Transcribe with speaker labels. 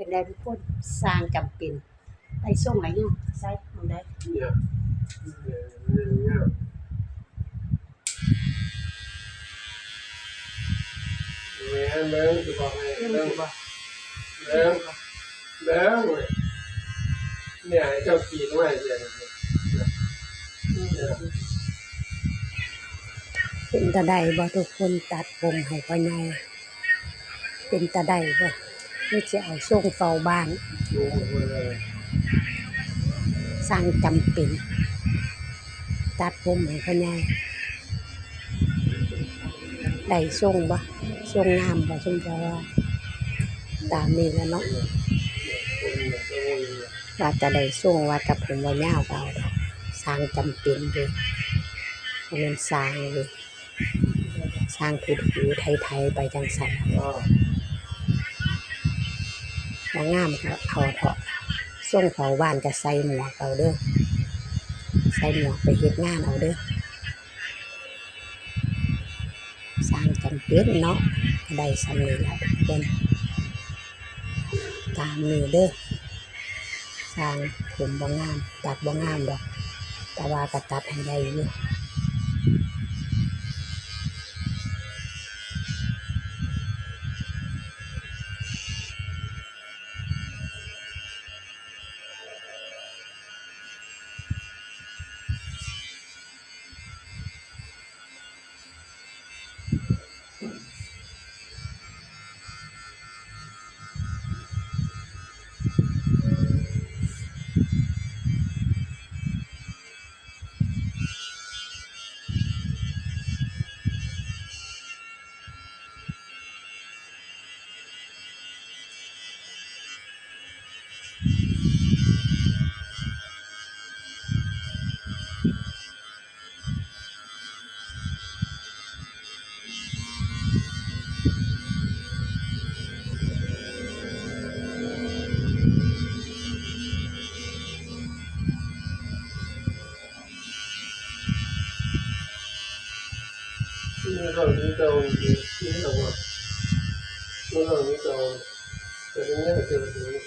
Speaker 1: จังได๋ทุกคนสร้างจำเป็นไปส่งหลายอย่างใส่หม้องใด
Speaker 2: เนี่ยเนี่ยแม่จะบอกให้
Speaker 1: เรื่อง
Speaker 2: แม่
Speaker 1: สิบ่
Speaker 2: แม่แม่เนี่ยเจ้าปีนไว้เนี่ย
Speaker 1: เป็นตาได้บ่ทุกคนตัดผมให้พ่อใหญ่เป็นตาได้บ่หรือสิเอาส่งเฝ้าบ้าน
Speaker 2: ดูเลย
Speaker 1: สร้างจำเป็นตัดผมให้พ่อใหญ่ได้ส่งบ่ส่งงามบ่ส่งจะว่าตามนี้แหล้วเนาะว่าจะได้ส่งว่าจะผมบ่ยาวก็เอาดอกสร้างจำเป็นเด้บ่แม่นสร้างเลยสร้างถูๆไทยๆไปจังซั่นบ่งามก็เอาเถาะส่งเข้าบ้านก็ใส่หมวกเอาเด้อใส่หมวกไปเฮ็ดงานเอาเด้อสร้างจำเป็นเนาะก็ได้ส่ำนี้ล่ะทุกคนตามนี้เด้อสร้างผมบ่งามตัดบ่งามดอกแต่ว่าก็ตัดให้ได้อยู่
Speaker 2: 那让你到新的话，那让你到在人家就是。